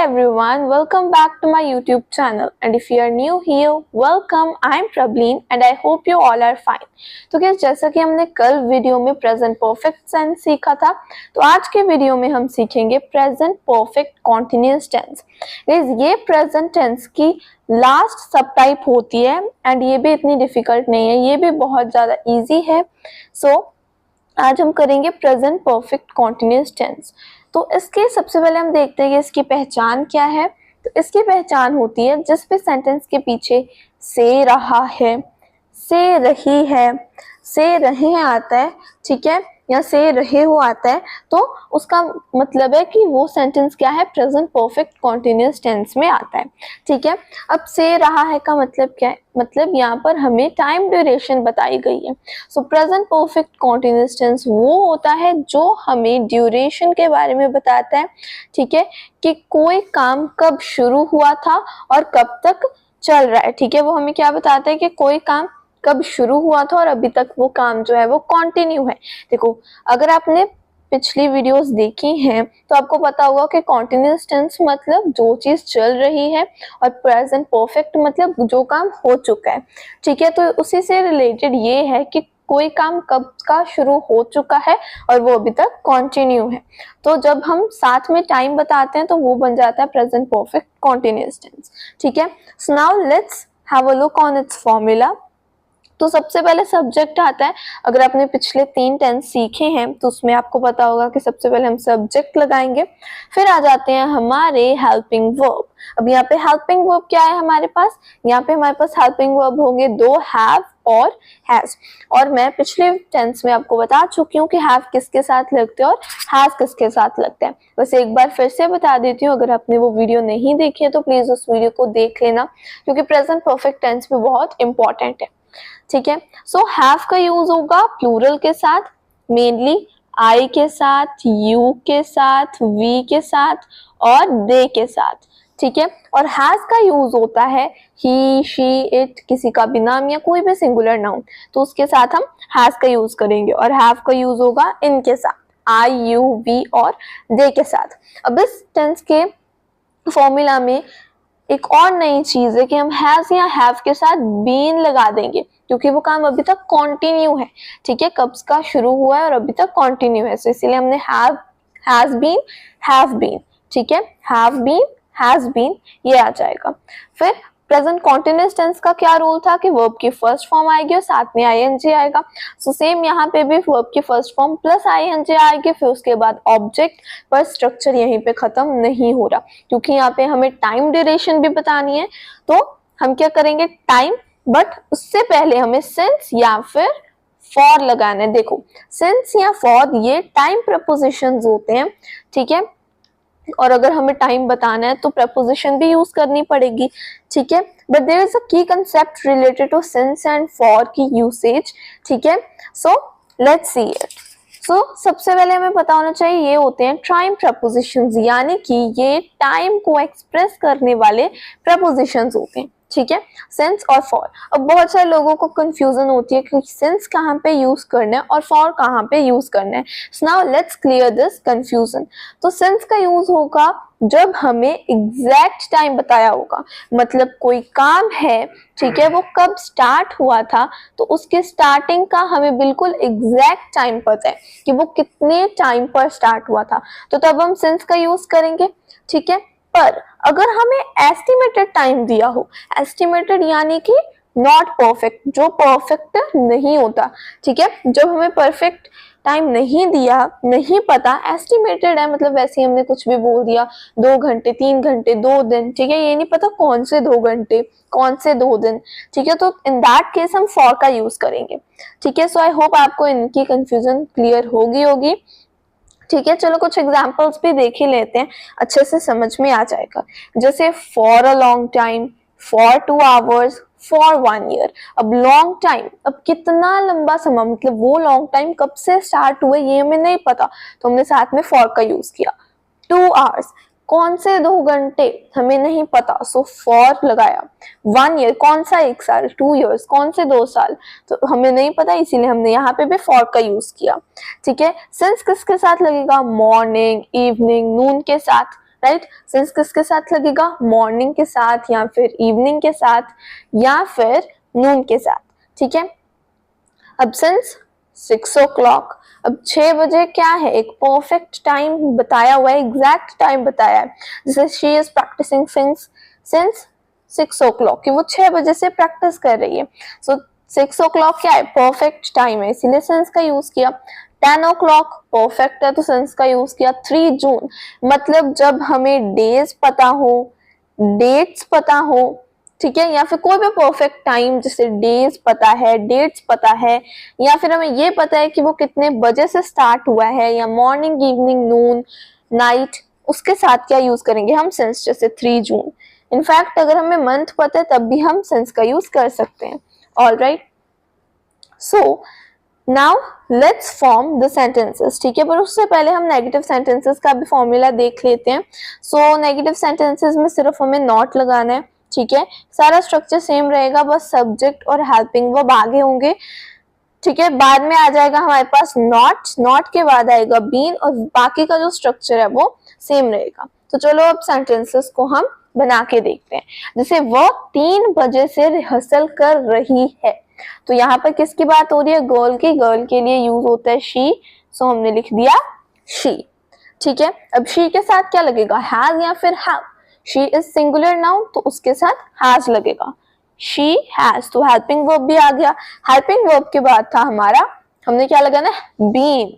everyone, welcome back to my YouTube channel and if you are new here, welcome. I am Prableen and I hope you all are fine. तो guys, जैसा कि हमने कल video में present perfect tense सीखा था, तो आज के वीडियो में हम सीखेंगे present perfect continuous tense. Guys, ये प्रेजेंट टेंस की लास्ट सब टाइप होती है एंड ये भी इतनी डिफिकल्ट नहीं है, ये भी बहुत ज़्यादा ईजी है। सो आज हम करेंगे प्रेजेंट परफेक्ट कॉन्टिन्यूअस टेंस। तो इसके सबसे पहले हम देखते हैं कि इसकी पहचान क्या है। तो इसकी पहचान होती है जिस भी सेंटेंस के पीछे से रहा है, से रही है, से रहे हैं आता है, ठीक है, या से रहे हो आता है, तो उसका मतलब है कि वो सेंटेंस क्या है, प्रेजेंट परफेक्ट कॉन्टिन्यूअस टेंस में आता है, ठीक है। अब से रहा है का मतलब क्या है, मतलब यहाँ पर हमें टाइम ड्यूरेशन बताई गई है। So present perfect continuous tense वो होता है जो हमें ड्यूरेशन के बारे में बताता है, ठीक है, कि कोई काम कब शुरू हुआ था और कब तक चल रहा है, ठीक है। वो हमें क्या बताता है कि कोई काम कब शुरू हुआ था और अभी तक वो काम जो है वो कंटिन्यू है। देखो, अगर आपने पिछली वीडियोस देखी हैं तो आपको पता होगा कि कॉन्टिन्यूअस टेंस मतलब जो चीज चल रही है और प्रेजेंट परफेक्ट मतलब जो काम हो चुका है, ठीक है। तो उसी से रिलेटेड ये है कि कोई काम कब का शुरू हो चुका है और वो अभी तक कंटिन्यू है। तो जब हम साथ में टाइम बताते हैं तो वो बन जाता है प्रेजेंट परफेक्ट कॉन्टिन्यूअस टेंस, ठीक है। So now let's have a look on it's formula. तो सबसे पहले सब्जेक्ट आता है। अगर आपने पिछले 3 टेंस सीखे हैं तो उसमें आपको पता होगा कि सबसे पहले हम सब्जेक्ट लगाएंगे, फिर आ जाते हैं हमारे हेल्पिंग वर्ब। अब यहाँ पे हेल्पिंग वर्ब क्या है हमारे पास, यहाँ पे हमारे पास हेल्पिंग वर्ब होंगे 2, हैव और हैज। और मैं पिछले टेंस में आपको बता चुकी हूँ कि हैव किसके साथ लगते हैं और हैज किसके साथ लगते हैं। वैसे एक बार फिर से बता देती हूँ, अगर आपने वो वीडियो नहीं देखी है तो प्लीज उस वीडियो को देख लेना, क्योंकि प्रेजेंट परफेक्ट टेंस भी बहुत इंपॉर्टेंट है, ठीक है। सो हैव का यूज होगा प्लूरल के साथ, मेनली आई के साथ, यू के साथ, वी के साथ और दे के साथ, ठीक है। और हैज का यूज होता है ही, शी, इट, किसी का भी नाम या कोई भी सिंगुलर नाउन, तो उसके साथ हम हैज का यूज करेंगे। और हैव का यूज होगा इनके साथ, आई, यू, वी और दे के साथ। अब इस टेंस के फॉर्मूला में एक और नई चीज है कि हम हैज या हैव के साथ बीन लगा देंगे, क्योंकि वो काम अभी तक कंटिन्यू है, ठीक है, कब का शुरू हुआ है और अभी तक कंटिन्यू है। सो इसीलिए हमने have, has been, have been, ठीक है, हैव बीन, हैज बीन, ये आ जाएगा। फिर प्रेजेंट कॉन्टिन्यूअस टेंस का क्या रूल था कि वर्ब की फर्स्ट फॉर्म आएगी और साथ में आईएनजी आएगा। सो सेम यहाँ पे भी वर्ब की फर्स्ट फॉर्म प्लस आईएनजी आएगी, फिर उसके बाद ऑब्जेक्ट, पर स्ट्रक्चर यहीं पे खत्म नहीं हो रहा, क्योंकि यहाँ पे हमें टाइम ड्यूरेशन भी बतानी है। तो हम क्या करेंगे, टाइम, बट उससे पहले हमें सिंस या फिर फॉर लगाना है। देखो, सिंस या फॉर ये टाइम प्रपोजिशंस होते हैं, ठीक है, और अगर हमें टाइम बताना है तो प्रपोजिशन भी यूज करनी पड़ेगी, ठीक है। But there is a key concept related to since and for की यूसेज, ठीक है। So let's see it. सो सबसे पहले हमें पता होना चाहिए ये होते हैं टाइम प्रपोजिशंस, यानी कि ये टाइम को एक्सप्रेस करने वाले प्रपोजिशंस होते हैं, ठीक है, सिंस और फॉर। अब बहुत सारे लोगों को कंफ्यूजन होती है कि सिंस कहाँ पे यूज करना है और फॉर कहाँ पे यूज करना है। So now let's clear this confusion. तो सिंस का यूज होगा जब हमें एग्जैक्ट टाइम बताया होगा, मतलब कोई काम है, ठीक है, वो कब स्टार्ट हुआ था, तो उसके स्टार्टिंग का हमें बिल्कुल एग्जैक्ट टाइम पता है कि वो कितने टाइम पर स्टार्ट हुआ था, तो तब हम सिंस का यूज करेंगे, ठीक है। पर अगर हमें एस्टिमेटेड टाइम दिया हो, एस्टिमेटेड यानी कि नॉट परफेक्ट, जो परफेक्ट नहीं होता, ठीक है, जब हमें परफेक्ट टाइम नहीं दिया, नहीं पता, एस्टिमेटेड है मतलब वैसे ही हमने कुछ भी बोल दिया, 2 घंटे, 3 घंटे, 2 दिन, ठीक है, ये नहीं पता कौन से 2 घंटे, कौन से 2 दिन, ठीक है, तो इन दैट केस हम फॉर का यूज करेंगे, ठीक है। सो आई होप आपको इनकी कंफ्यूजन क्लियर होगी, ठीक है। चलो कुछ एग्जाम्पल्स भी देख ही लेते हैं, अच्छे से समझ में आ जाएगा। जैसे for a long time, for 2 hours, for 1 year. अब लॉन्ग टाइम, अब कितना लंबा समय, मतलब वो लॉन्ग टाइम कब से स्टार्ट हुए ये हमें नहीं पता, तो हमने साथ में फॉर का यूज किया। 2 आवर्स, कौन से 2 घंटे हमें नहीं पता, सो फॉर लगाया। 1 ईयर, कौन सा 1 साल, 2 इयर्स, कौन से 2 साल, तो हमें नहीं पता, इसीलिए हमने यहाँ पे भी फॉर का यूज किया, ठीक है। सिंस किसके साथ लगेगा, मॉर्निंग, इवनिंग, नून के साथ, राइट। सिंस किसके साथ लगेगा, मॉर्निंग के साथ या फिर इवनिंग के साथ या फिर नून के साथ, ठीक है। अब सिंस 6 o'clock, अब 6 बजे क्या है, एक परफेक्ट टाइम बताया हुआ है, एग्जैक्ट टाइम बताया है, जैसे she is practising since 6 o'clock कि वो 6 बजे से प्रैक्टिस कर रही है। सो 6 o'clock क्या है, परफेक्ट टाइम है, इसीलिए सिंस का यूज किया। 10 o'clock परफेक्ट है तो सिंस का यूज किया। 3 जून मतलब जब हमें डेज पता हो, डेट्स पता हो, ठीक है, या फिर कोई भी परफेक्ट टाइम जैसे डेज पता है, डेट्स पता है, या फिर हमें ये पता है कि वो कितने बजे से स्टार्ट हुआ है, या मॉर्निंग, इवनिंग, नून, नाइट, उसके साथ क्या यूज करेंगे हम, सिंस। जैसे 3 जून, इनफैक्ट अगर हमें मंथ पता है तब भी हम सिंस का यूज कर सकते हैं। All right, so now let's form the sentences, ठीक है। पर उससे पहले हम नेगेटिव सेंटेंसेस का भी फॉर्मूला देख लेते हैं। सो नेगेटिव सेंटेंसेस में सिर्फ हमें नॉट लगाना है, ठीक है। सारा स्ट्रक्चर सेम रहेगा, बस सब्जेक्ट और हेल्पिंग वर्ब आगे होंगे, ठीक है। बाद में आ जाएगा हमारे पास नॉट, नॉट के बाद आएगा बीन, और बाकी का जो स्ट्रक्चर है वो सेम रहेगा। तो चलो अब सेंटेंसेस को हम बना के देखते हैं। जैसे वो 3 बजे से रिहर्सल कर रही है, तो यहाँ पर किसकी बात हो रही है, गर्ल की। गर्ल के लिए यूज होता है शी, सो हमने लिख दिया शी, ठीक है। अब शी के साथ क्या लगेगा, हैज या फिर have. She is singular noun तो उसके साथ हैज लगेगा, शी हैज, तो हेल्पिंग वर्ब भी आ गया। हेल्पिंग वर्ब के बाद था हमारा, हमने क्या लगाना है, बीन,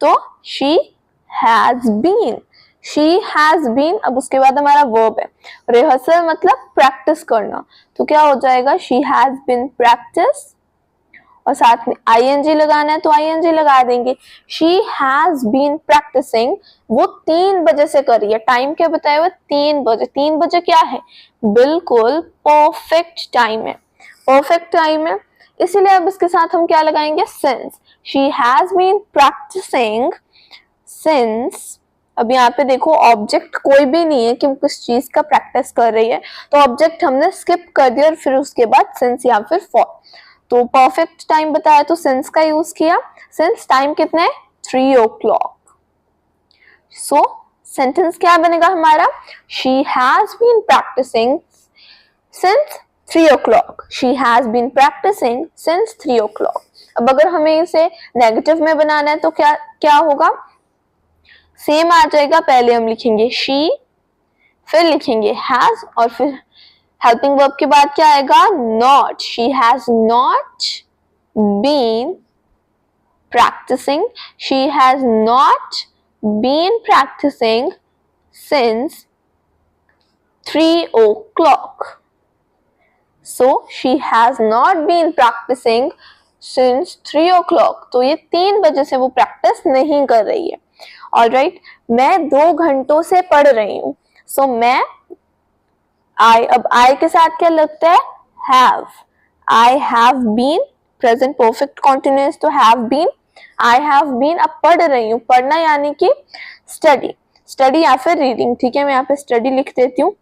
तो she has been, she has been. अब उसके बाद हमारा वर्ब है रिहर्सल, मतलब प्रैक्टिस करना, तो क्या हो जाएगा, शी हैज बीन प्रैक्टिस, और साथ में आईएनजी लगाना है तो आईएनजी लगा देंगे। शी हैज बीन प्रैक्टिसिंग, वो 3 बजे से कर रही है, टाइम क्या बताया हुआ, 3 बजे। 3 बजे क्या है, बिल्कुल परफेक्ट टाइम है, परफेक्ट टाइम है, इसीलिए अब इसके साथ हम क्या लगाएंगे, since. She has been practising since. अब यहाँ पे देखो ऑब्जेक्ट कोई भी नहीं है कि वो किस चीज का प्रैक्टिस कर रही है, तो ऑब्जेक्ट हमने स्किप कर दिया और फिर उसके बाद सिंस या फिर फॉर। तो परफेक्ट टाइम बताया तो सिंस का यूज किया। सिंस टाइम कितना है, 3 o'clock। सो सेंटेंस क्या बनेगा हमारा, she has been practising since 3 o'clock, she has been practising since 3 o'clock। अब अगर हमें इसे नेगेटिव में बनाना है तो क्या क्या होगा, सेम आ जाएगा। पहले हम लिखेंगे शी, फिर लिखेंगे हैज, और फिर हेल्पिंग वर्ब के बाद क्या आएगा, not. She has not been practising, she has not been practising since 3 o'clock. So she has not been practicing since 3 o'clock. तो ये 3 बजे से वो प्रैक्टिस नहीं कर रही है। ऑलराइट, मैं 2 घंटों से पढ़ रही हूँ। सो मैं आई, अब आई के साथ क्या लगता है, have. I have been, present perfect continuous तो have been, I have been. अब पढ़ रही हूँ, पढ़ना यानी कि स्टडी, स्टडी या फिर रीडिंग, ठीक है। मैं यहाँ पे स्टडी लिख देती हूँ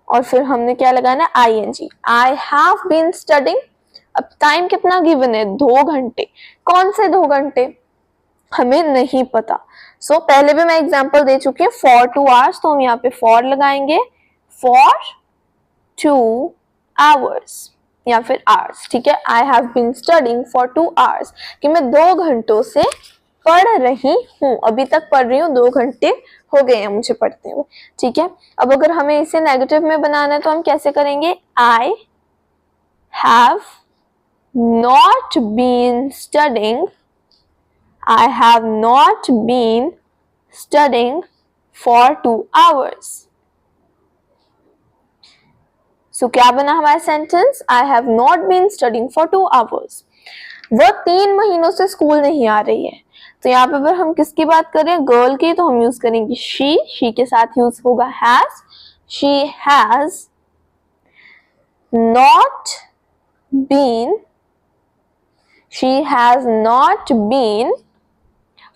और फिर हमने क्या लगाना है, ING. I have been studying. अब टाइम कितना गिवन है, 2 घंटे। कौन से 2 घंटे हमें नहीं पता। सो पहले भी मैं एग्जांपल दे चुकी हूँ, फॉर 2 hours, तो हम यहाँ पे फॉर लगाएंगे, फॉर 2 hours या फिर आवर्स, ठीक है। I have been studying for 2 hours, कि मैं 2 घंटों से पढ़ रही हूँ, अभी तक पढ़ रही हूँ, 2 घंटे हो गए हैं मुझे पढ़ते हुए, ठीक है। अब अगर हमें इसे नेगेटिव में बनाना है तो हम कैसे करेंगे, I have not been studying, I have not been studying for 2 hours. So क्या बना हमारा sentence, I have not been studying for 2 hours. वो 3 महीनों से स्कूल नहीं आ रही है। तो यहाँ पे अगर हम किसकी बात करें, गर्ल की, तो हम यूज करेंगे she के साथ यूज होगा has. She has not been, she has not been,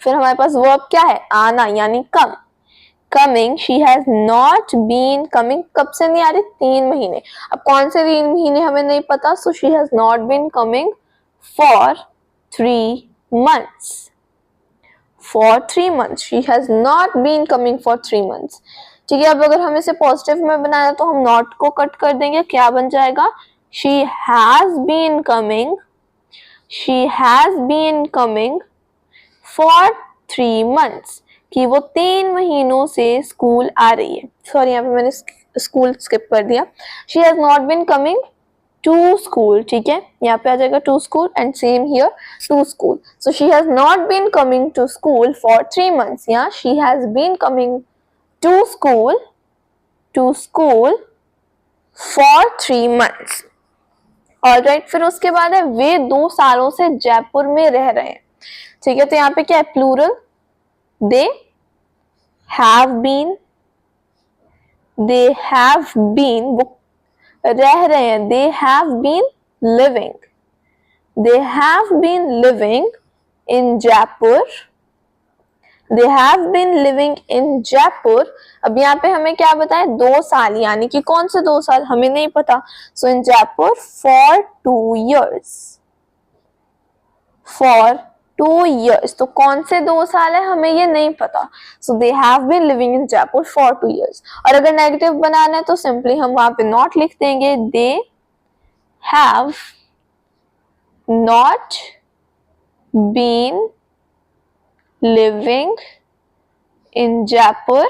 फिर हमारे पास वर्ब क्या है, आना यानी come, coming. She has not been coming, कब से नहीं आ रही, 3 महीने। अब कौन से 3 महीने हमें नहीं पता, so she has not been coming for 3 months, for 3 months. She has not been coming for 3 months. ठीक है, अब अगर हम इसे पॉजिटिव में बनाना तो हम नॉट को कट कर देंगे, क्या बन जाएगा? She has been coming. She has been coming for 3 months. कि वो 3 महीनों से स्कूल आ रही है. सॉरी, यहाँ पे मैंने स्कूल स्किप कर दिया. She has not been coming to school. ठीक है, यहाँ पे आ जाएगा to school and same here to school. So she has not been coming to school for 3 months. Yeah, she has been coming to school for 3 months. Alright, फिर उसके बाद है वे 2 सालों से जयपुर में रह रहे हैं. ठीक है, तो यहाँ पे क्या है? प्लूरल. They have been. वो रह रहे हैं. They have been living. They have been living in Jaipur. They have been living in Jaipur. अब यहाँ पे हमें क्या बताए? 2 साल, यानी कि कौन से 2 साल हमें नहीं पता. So in Jaipur for 2 years. For 2 years. तो कौन से 2 साल है हमें ये नहीं पता. So they have been living in Jaipur for 2 years. और अगर नेगेटिव बनाना है तो सिंपली हम वहां पे नॉट लिख देंगे. They have not been living in Jaipur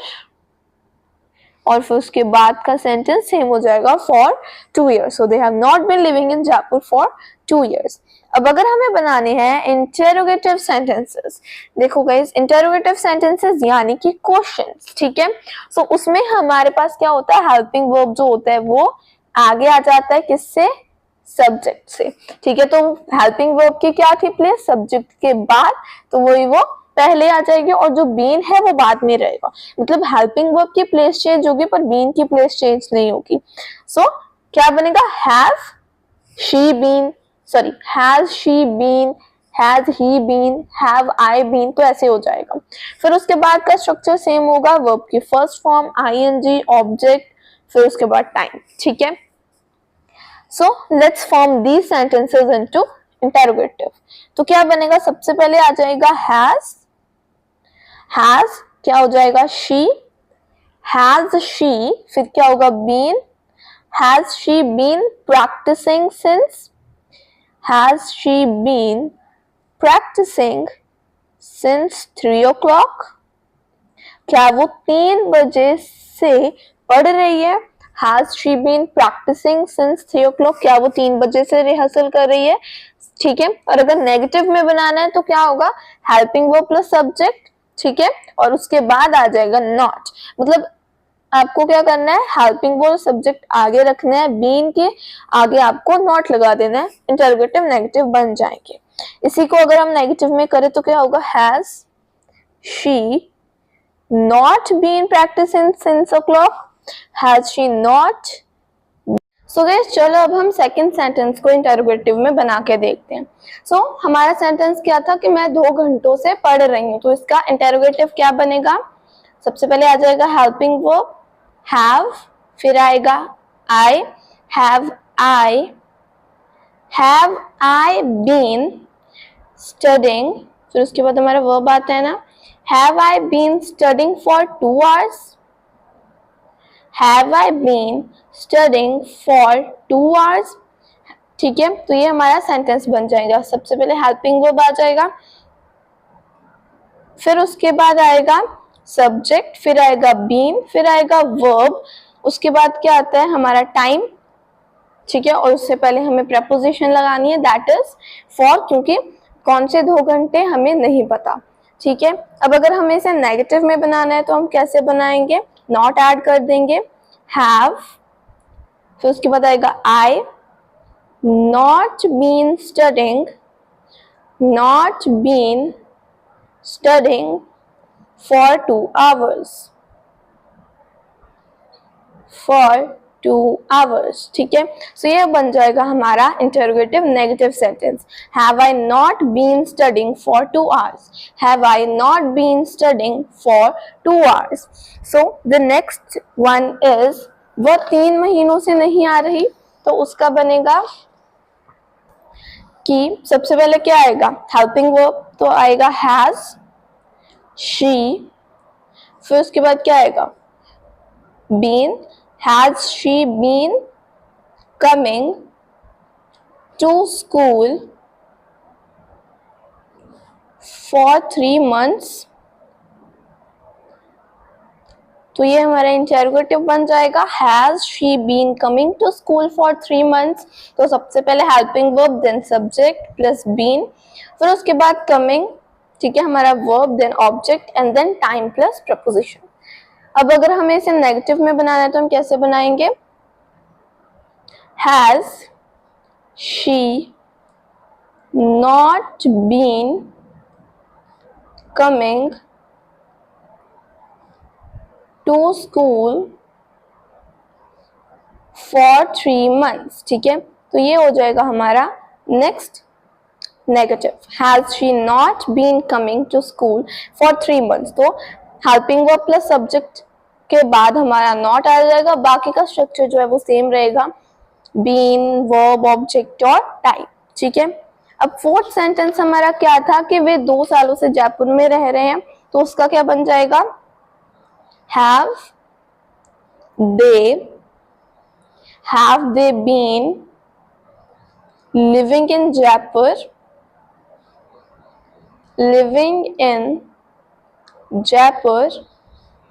और फिर उसके बाद का सेंटेंस सेम हो जाएगा for 2 years. So they have not been living in Jaipur for 2 years. अब अगर हमें बनाने हैं इंटेरोगेटिव सेंटेंसेस, देखो गाइस, इंटेरोगेटिव सेंटेंसेस यानी कि क्वेश्चंस. ठीक है, सो उसमें हमारे पास क्या होता है? हेल्पिंग वर्ब जो होता है वो आगे आ जाता है. किससे? सब्जेक्ट से. ठीक है, तो हेल्पिंग वर्ब की क्या थी प्लेस? सब्जेक्ट के बाद, तो वही वो पहले आ जाएगी और जो बीन है वो बाद में रहेगा. मतलब हेल्पिंग वर्ब की प्लेस चेंज होगी पर बीन की प्लेस चेंज नहीं होगी. सो क्या बनेगा? Have she been, sorry, has she been, has he been, have I been, तो ऐसे हो जाएगा. फिर उसके बाद का स्ट्रक्चर सेम होगा. वर्ब की फर्स्ट फॉर्म आईएनजी, ऑब्जेक्ट, फिर उसके बाद टाइम. ठीक है, so let's form these sentences into interrogative. तो क्या बनेगा? सबसे पहले आ जाएगा हैज. हैज क्या हो जाएगा? शी. हैज शी, फिर क्या होगा? Been. Has she been practising since. Has she been practicing since 3 o'clock? क्या वो 3 बजे से पढ़ रही है? Has she been practicing since 3 o'clock? क्या वो 3 बजे से रिहर्सल कर रही है? ठीक है, और अगर नेगेटिव में बनाना है तो क्या होगा? Helping verb plus subject. ठीक है, और उसके बाद आ जाएगा नॉट. मतलब आपको क्या करना है? हेल्पिंग वर्ब सब्जेक्ट आगे रखना है, बीन के आगे आपको नॉट लगा देना है. इंटरोगेटिव नेगेटिव बन जाएंगे. इसी को अगर हम नेगेटिव में करें तो क्या होगा? Has she not been practising since o'clock. Has she not. So guys, चलो अब हम सेकंड सेंटेंस को इंटरोगेटिव में बना के देखते हैं. सो हमारा सेंटेंस क्या था कि मैं 2 घंटों से पढ़ रही हूँ. तो इसका इंटरोगेटिव क्या बनेगा? सबसे पहले आ जाएगा हेल्पिंग वर्ब have, फिर आएगा I. have I been studying, फिर उसके बाद हमारा वर्ब आता है ना. have I been studying for 2 hours. have I been studying for 2 hours. ठीक है, तो ये हमारा सेंटेंस बन जाएगा. सबसे पहले हेल्पिंग वर्ब आ जाएगा, फिर उसके बाद आएगा सब्जेक्ट, फिर आएगा बीन, फिर आएगा वर्ब, उसके बाद क्या आता है? हमारा टाइम. ठीक है, और उससे पहले हमें प्रपोजिशन लगानी है, दैट इज फॉर, क्योंकि कौन से 2 घंटे हमें नहीं पता. ठीक है, अब अगर हमें इसे नेगेटिव में बनाना है तो हम कैसे बनाएंगे? नॉट ऐड कर देंगे. हैव, फिर उसके बाद आएगा I. Not been studying, not been studying for 2 hours. For 2 hours. ठीक है, सो ये बन जाएगा हमारा interrogative negative sentence. Have I not been studying for 2 hours? Have I not been studying for 2 hours? So the next one is, वो 3 महीनों से नहीं आ रही, तो उसका बनेगा कि सबसे पहले क्या आएगा? हेल्पिंग वर्ब, तो आएगा हैज. she, फिर उसके बाद क्या आएगा, been, has she been coming to school for 3 months, तो ये हमारा इंटरोगेटिव बन जाएगा, has she been coming to school for 3 months। तो सबसे पहले helping verb, then subject plus been, फिर उसके बाद कमिंग, ठीक है, हमारा verb, then object and then time plus preposition. अब अगर हमें इसे नेगेटिव में बनाना है तो हम कैसे बनाएंगे, has she not been coming to school for 3 months, ठीक है, तो ये हो जाएगा हमारा next negative, has she not been coming to school for 3 months। तो हेल्पिंग वर्ब प्लस सब्जेक्ट के बाद हमारा नॉट आ जाएगा, बाकी का स्ट्रक्चर जो है वो सेम रहेगा, बीन, वर्ब, ऑब्जेक्ट और टाइप, ठीक है। अब फोर्थ सेंटेंस हमारा क्या था कि वे 2 सालों से जयपुर में रह रहे हैं, तो उसका क्या बन जाएगा, have they been living in Jaipur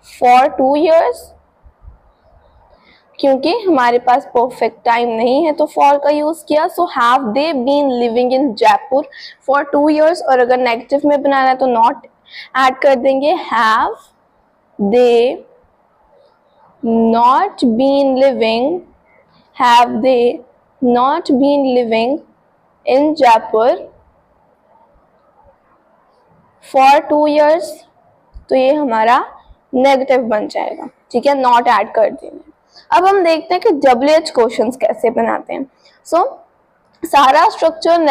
for 2 years, क्योंकि हमारे पास परफेक्ट टाइम नहीं है तो फॉर का यूज किया, so have they been living in Jaipur for 2 years। और अगर नेगेटिव में बनाना है तो नॉट ऐड कर देंगे, have they not been living, have they not been living in Jaipur for 2 years, तो ये हमारा नेगेटिव बन जाएगा, ठीक है, नॉट ऐड कर देंगे। अब हम देखते हैं कि WH क्वेश्चंस कैसे बनाते हैं। सो सारा स्ट्रक्चर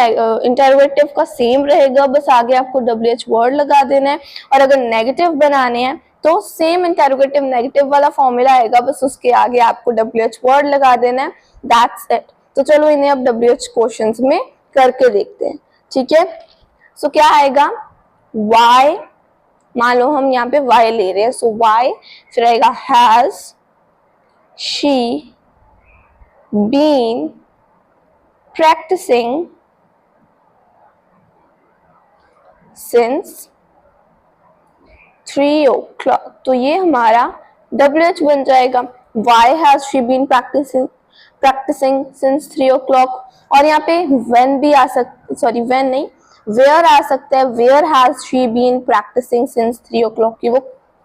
इंटरोगेटिव का सेम रहेगा, बस आगे आपको WH वर्ड लगा देना है, और अगर नेगेटिव बनाने हैं तो सेम इंटरोगेटिव नेगेटिव वाला फॉर्मूला आएगा, बस उसके आगे आपको WH वर्ड लगा देना है, दैट्स इट। तो चलो इन्हें अब WH क्वेश्चंस में करके देखते हैं, ठीक है। सो क्या आएगा, वाई, मान लो हम यहाँ पे वाई ले रहे हैं, सो वाई, फिर आएगा has she been practising since 3 o'clock, तो ये हमारा WH बन जाएगा, why has she been practicing since 3 o'clock। और यहाँ पे when भी आ सकता, सॉरी when नहीं, where आ सकता है, where has she been practicing since 3 o'clock, कि वो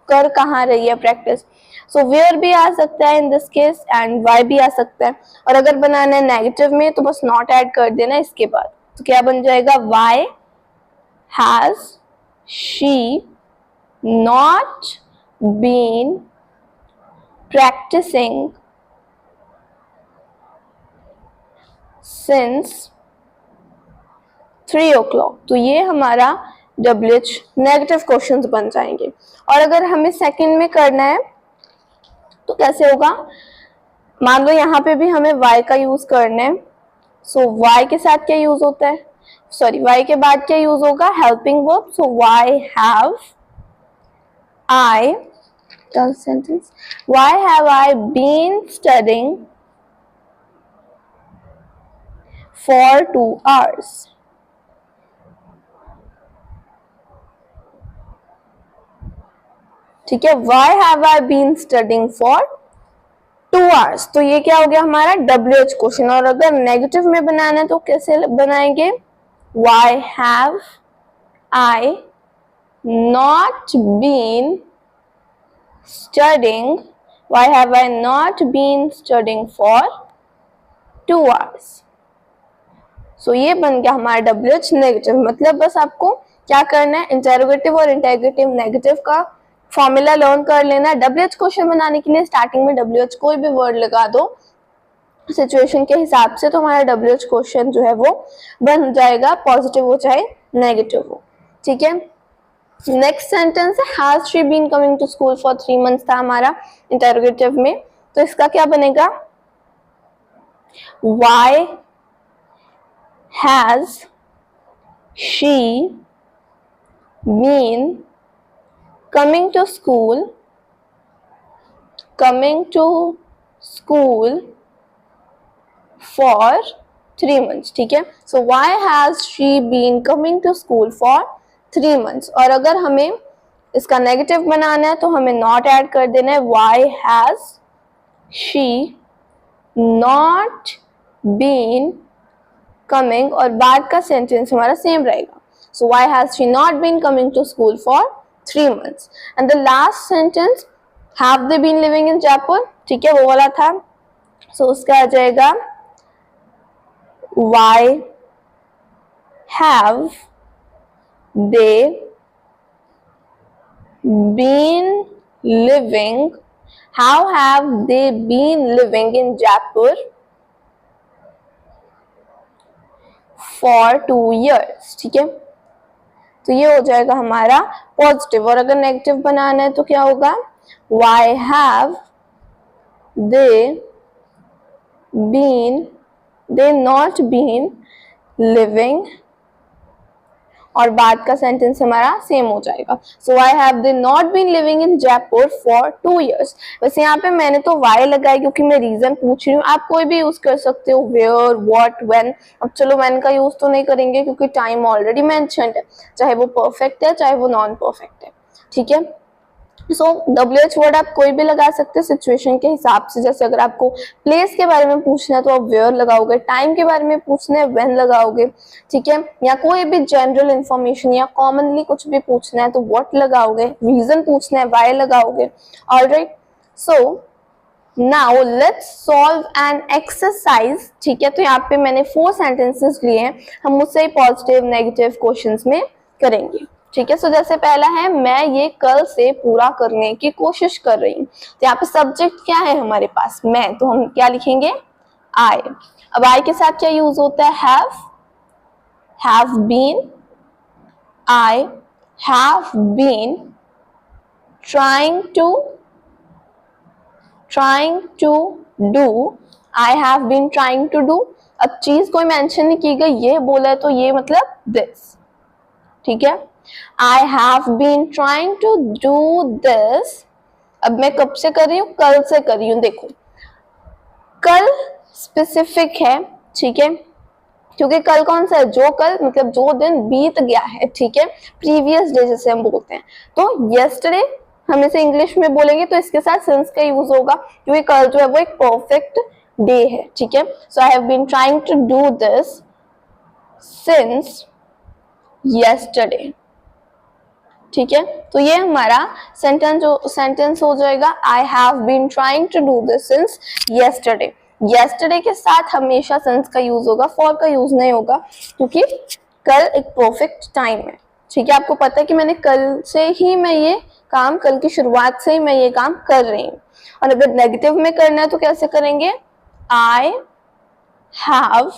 कर कहाँ रही है प्रैक्टिस, सो where भी आ सकता है in this case, and why भी आ सकता है। और अगर बनाना है नेगेटिव में तो बस नॉट ऐड कर देना इसके बाद, तो क्या बन जाएगा, why has she not been practicing since 3 o'clock, तो ये हमारा WH नेगेटिव क्वेश्चंस बन जाएंगे। और अगर हमें सेकंड में करना है तो कैसे होगा, मान लो यहाँ पे भी हमें y का यूज करना है, सो y के साथ क्या यूज होता है, सॉरी y के बाद क्या यूज होगा, helping verb, so why have I, sentence, why have I been studying for 2 hours, ठीक है, why have I been studying for 2 hours, तो ये क्या हो गया हमारा WH क्वेश्चन। और अगर नेगेटिव में बनाना है तो कैसे बनाएंगे, why have I not been studying, why have I not been studying for 2 hours, सो ये बन गया हमारा WH नेगेटिव। मतलब बस आपको क्या करना है, इंटरोगेटिव और इंटेग्रेटिव नेगेटिव का फॉर्मूला लर्न कर लेना है। WH क्वेश्चन बनाने के लिए स्टार्टिंग में WH कोई भी वर्ड लगा दो सिचुएशन के हिसाब से, तो हमारा WH क्वेश्चन जो है वो बन जाएगा, पॉजिटिव हो चाहे नेगेटिव हो, ठीक है। नेक्स्ट सेंटेंस है, has she been coming to school for 3 months था हमारा इंटरोगेटिव में, तो इसका क्या बनेगा, why has she been coming to school for 3 months. ठीक है, so why has she been coming to school for 3 months? और अगर हमें इसका नेगेटिव बनाना है तो हमें नॉट ऐड कर देना है, why has she not been coming, और बाद का सेंटेंस हमारा सेम रहेगा, so why has she not been coming to school for 3 months? and the last sentence, have they been living in Jaipur, ठीक है, वो वाला था, so उसका आ जाएगा why have they been living, how have they been living in Jaipur for 2 years? ठीक है, तो ये हो जाएगा हमारा पॉजिटिव। और अगर नेगेटिव बनाना है तो क्या होगा, why have they not been living, और बाद का सेंटेंस हमारा सेम हो जाएगा, so why have they not been living in Jaipur for 2 years? वैसे यहाँ पे मैंने तो why लगाया क्योंकि मैं रीजन पूछ रही हूँ, आप कोई भी यूज कर सकते हो, where, what, when। अब चलो when का यूज तो नहीं करेंगे क्योंकि टाइम ऑलरेडी मेंशन्ड है, चाहे वो परफेक्ट है चाहे वो नॉन परफेक्ट है, ठीक है। सो WH वर्ड आप कोई भी लगा सकते हैं सिचुएशन के हिसाब से, जैसे अगर आपको प्लेस के बारे में पूछना है तो आप वेयर लगाओगे, टाइम के बारे में पूछना है व्हेन लगाओगे, ठीक है, या कोई भी जनरल इंफॉर्मेशन या कॉमनली कुछ भी पूछना है तो व्हाट लगाओगे, रीजन पूछना है व्हाई लगाओगे। Alright, so now let's solve an exercise, ठीक है। तो यहाँ पे मैंने 4 सेंटेंसेस लिए हैं, हम उससे पॉजिटिव नेगेटिव क्वेश्चंस में करेंगे, ठीक है। सो जैसे पहला है, मैं ये कल से पूरा करने की कोशिश कर रही हूँ, तो यहाँ पे सब्जेक्ट क्या है हमारे पास, मैं, तो हम क्या लिखेंगे, आई। अब आई के साथ क्या यूज होता है, have been, I have been trying to do, I have been trying to do. अब चीज कोई मेंशन नहीं की गई, ये बोला है तो ये मतलब दिस, ठीक है। I have been trying to do this। अब मैं कब से कर रही हूँ, कल से कर रही हूँ। देखो कल स्पेसिफिक है, ठीक है, क्योंकि कल कौन सा है, जो कल मतलब जो दिन बीत गया है, ठीक है, प्रीवियस डे जैसे हम बोलते हैं। तो yesterday हम इसे इंग्लिश में बोलेंगे तो इसके साथ सिंस का यूज होगा, क्योंकि कल जो है वो एक परफेक्ट डे है, ठीक है। So I have been trying to do this since yesterday, ठीक है। तो ये हमारा सेंटेंस हो जाएगा, I have been trying to do this since yesterday। yesterday के साथ हमेशा सिंस का यूज होगा, फॉर का यूज नहीं होगा, क्योंकि कल एक परफेक्ट टाइम है, ठीक है। आपको पता है कि मैंने कल से ही मैं ये काम, कल की शुरुआत से ही मैं ये काम कर रही हूँ। और अगर नेगेटिव में करना है तो कैसे करेंगे, आई हैव,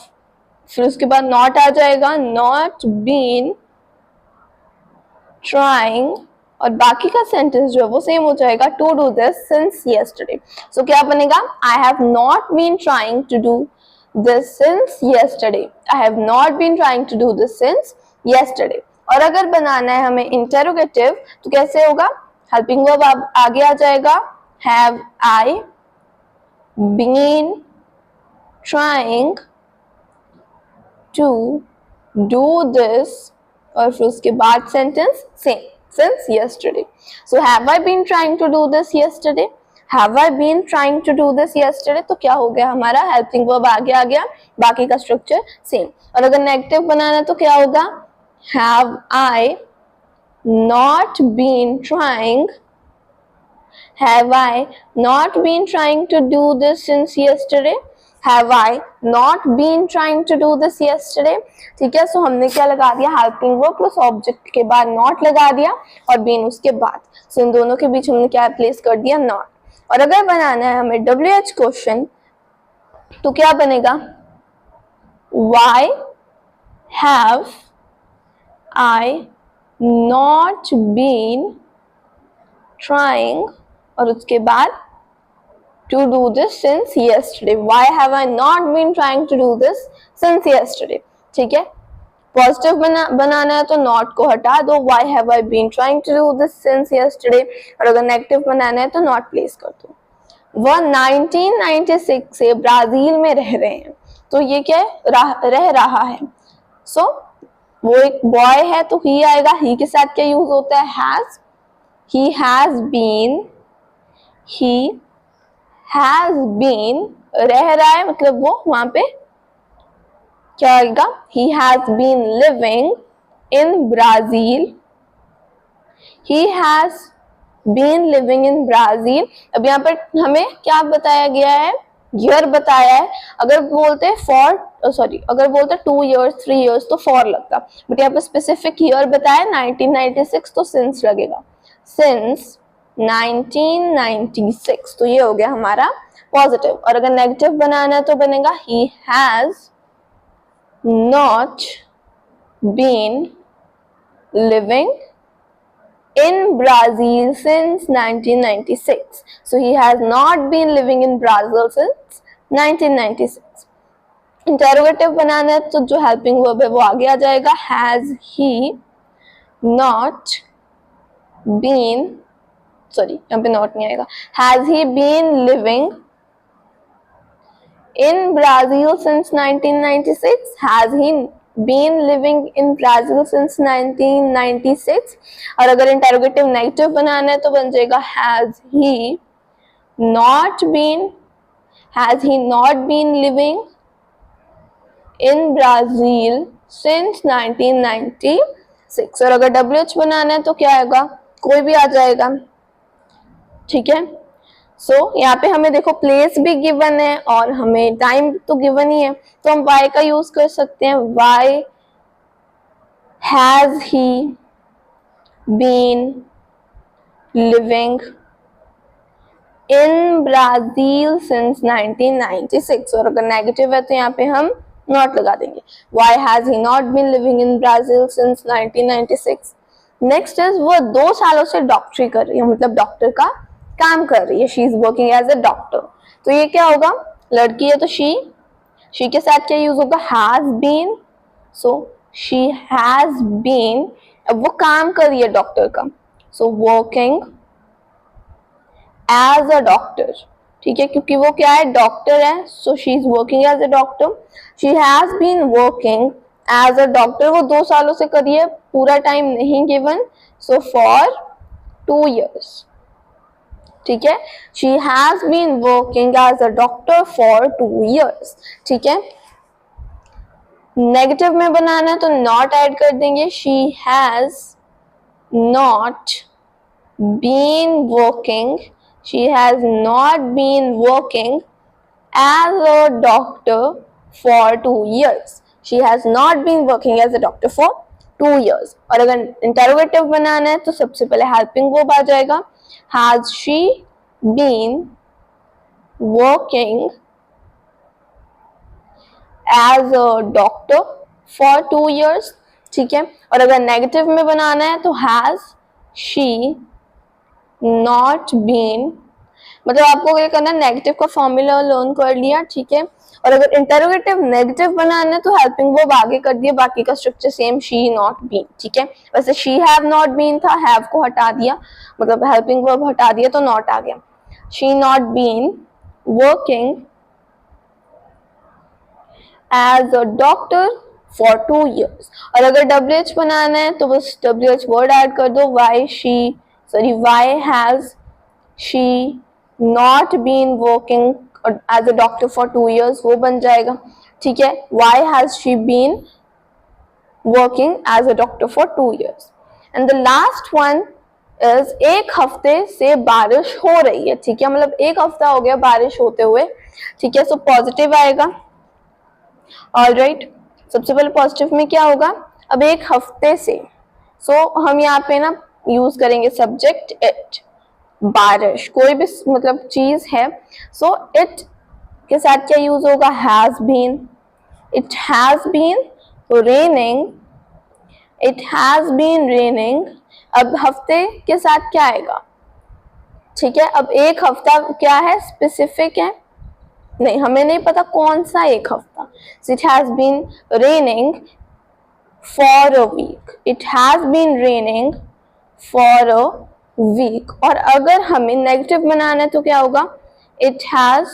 फिर उसके बाद नॉट आ जाएगा, नॉट बीन ट्राइंग, और बाकी का सेंटेंस जो है वो सेम हो जाएगा, to do this since yesterday। So क्या बनेगा, I have not been trying to do this since yesterday, I have not been trying to do this since yesterday। और अगर बनाना है हमें इंटेरोगेटिव तो कैसे होगा, हेल्पिंग वर्ब आगे आ जाएगा, have I been trying to do this, और फिर उसके बाद sentence same, since yesterday। So have I been trying to do this yesterday? Have I been trying to do this yesterday? तो क्या हो गया हमारा, हेल्पिंग वर्ब आगे आ गया, बाकी का स्ट्रक्चर सेम। और अगर नेगेटिव बनाना तो क्या होगा, have I not been trying, have I not been trying to do this since yesterday? Have I not been trying to do this yesterday? ठीक है, सो हमने क्या लगा दिया, हेल्पिंग वर्ब प्लस ऑब्जेक्ट के बाद नॉट लगा दिया और बीन उसके बाद, सो इन दोनों के बीच हमने क्या प्लेस कर दिया, नॉट। और अगर बनाना है हमें WH क्वेश्चन तो क्या बनेगा, why have I not been trying, और उसके बाद to do this since yesterday, why have I not been trying to do this since yesterday, ठीक है। पॉजिटिव बनाना है तो नॉट को हटा दो, why have I been trying to do this since yesterday, और अगर नेगेटिव बनाना है तो नॉट प्लेस कर दो। वह 1996 से ब्राजील में रह रहे हैं, तो ये क्या है, रह रहा है। सो वो एक बॉय है तो ही आएगा, ही के साथ क्या यूज होता है, हैज। ही हैज बीन, रह रहा है मतलब वो वहां पे क्या आएगा, he has been living in Brazil, he has been living in Brazil। अब यहाँ पर हमें क्या बताया गया है, ईयर बताया है। अगर बोलते अगर बोलते 2 years 3 years तो फॉर लगता, बट यहाँ पर स्पेसिफिक ईयर बताया 1996, तो सिंस लगेगा, सिंस 1996। तो ये हो गया हमारा पॉजिटिव। और अगर नेगेटिव बनाना है तो बनेगा he has not been living in Brazil since 1996. So he has not been living in Brazil since 1996. Interrogative बनाना है तो जो हेल्पिंग वर्ब है वो आगे आ जाएगा, has he not been, sorry यहाँ पे नॉट नहीं आएगा, has he been living in Brazil since 1996? Has he been living in Brazil since 1996? और अगर इंटेरोगेटिव नेगेटिव बनाना है तो बन जाएगा has he not been living in Brazil since 1996? और अगर WH बनाना है तो क्या आएगा, कोई भी आ जाएगा, ठीक है। सो यहाँ पे हमें देखो प्लेस भी गिवन है और हमें टाइम तो गिवन ही है, तो हम वाई का यूज कर सकते हैं, why has he been living in Brazil since 1996। और अगर नेगेटिव है तो यहाँ पे हम नॉट लगा देंगे, why has he not been living in Brazil since 1996। Next is वो 2 सालों से डॉक्टरी कर रही है, मतलब डॉक्टर का काम कर रही है, she is working as a doctor. तो ये क्या होगा, लड़की है तो शी के साथ क्या यूज होगा, has been. So she has been, अब वो काम कर रही है डॉक्टर का, so working as a doctor, ठीक है, क्योंकि वो क्या है, डॉक्टर है, so she is working as a doctor. She has been working as a doctor, वो 2 सालों से कर रही है, पूरा टाइम नहीं गिवन, सो फॉर 2 years, ठीक है। She has been working as a doctor for 2 years, ठीक है। नेगेटिव में बनाना है तो नॉट ऐड कर देंगे, she has not been working as a doctor for 2 years, she has not been working as a doctor for 2 years। और अगर interrogative बनाना है तो सबसे पहले हेल्पिंग वर्ब आ जाएगा, has she been working as a doctor for 2 years, ठीक है। और अगर नेगेटिव में बनाना है तो has she not been, मतलब आपको क्या करना है, नेगेटिव का फॉर्मूला लर्न कर लिया, ठीक है। और अगर इंटरोगेटिव नेगेटिव बनाना है तो हेल्पिंग वर्ब आगे कर दिया, बाकी का structure same, she not been, ठीक है। वैसे शी हैव नॉट बीन था, हैव को हटा दिया, मतलब हेल्पिंग वर्ब हटा दिया तो नॉट आ गया, she not been working as a doctor for 2 years। और अगर WH बनाना है तो बस WH वर्ड ऐड कर दो, why has she not been working as a doctor for 2 years, वो बन जाएगा, ठीक है। Why has she been working as a doctor for 2 years। And the last one is 1 हफ्ते से बारिश हो रही है, ठीक है, मतलब 1 हफ्ता हो गया बारिश होते हुए, ठीक है। सो पॉजिटिव आएगा, ऑलराइट। सबसे पहले पॉजिटिव में क्या होगा, अब 1 हफ्ते से, सो हम यहाँ पे ना यूज करेंगे सब्जेक्ट इट, बारिश कोई भी मतलब चीज है, सो इट के साथ क्या यूज होगा, has been, it has been raining, it has been raining. अब हफ्ते के साथ क्या आएगा, ठीक है। अब 1 हफ्ता क्या है, स्पेसिफिक है, नहीं हमें नहीं पता कौन सा 1 हफ्ता, it has been raining for a week. It has been raining for a week. और अगर हमें नेगेटिव बनाना है तो क्या होगा? It has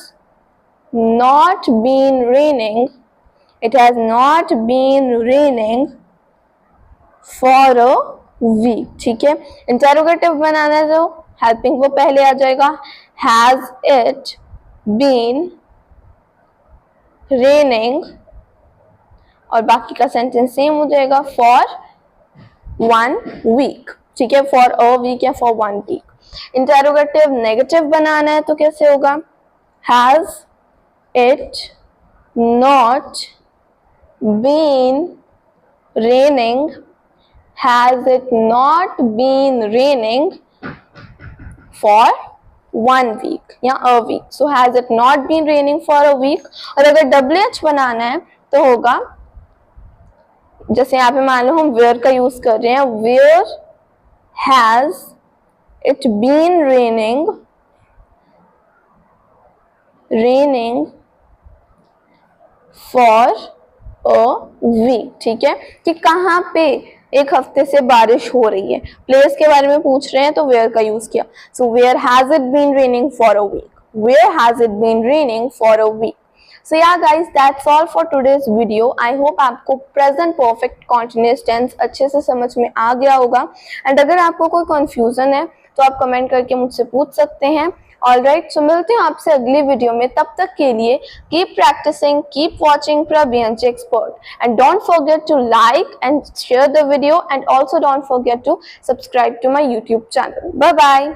not been raining. It has not been raining for a week. ठीक है. इंटेरोगेटिव बनाना है तो हेल्पिंग वो पहले आ जाएगा. Has it been raining और बाकी का सेंटेंस सेम हो जाएगा फॉर 1 वीक. ठीक है, फॉर अ वीक या फॉर 1 वीक. इंटेरोगेटिव नेगेटिव बनाना है तो कैसे होगा? Has it not been raining. Has it not been raining for 1 week या a week. So has it not been raining for a week. और अगर WH बनाना है तो होगा, जैसे यहाँ पे मान लो हम वेयर का यूज कर रहे हैं. Where has it been raining for a week. ठीक है, कि कहाँ पे एक हफ्ते से बारिश हो रही है. प्लेस के बारे में पूछ रहे हैं तो वेयर का यूज किया. So where has it been raining for a week. Where has it been raining for a week. So yeah guys, that's all for today's video. I hope आपको present perfect continuous tense अच्छे से समझ में आ गया होगा. And अगर आपको कोई कंफ्यूजन है तो आप कमेंट करके मुझसे पूछ सकते हैं. ऑलराइट, सो मिलते हैं आपसे अगली वीडियो में. तब तक के लिए कीप प्रैक्टिसिंग, कीप वॉचिंग प्रबीएनजी expert, and don't forget to like and share the video, and also don't forget to subscribe to my YouTube channel. Bye bye.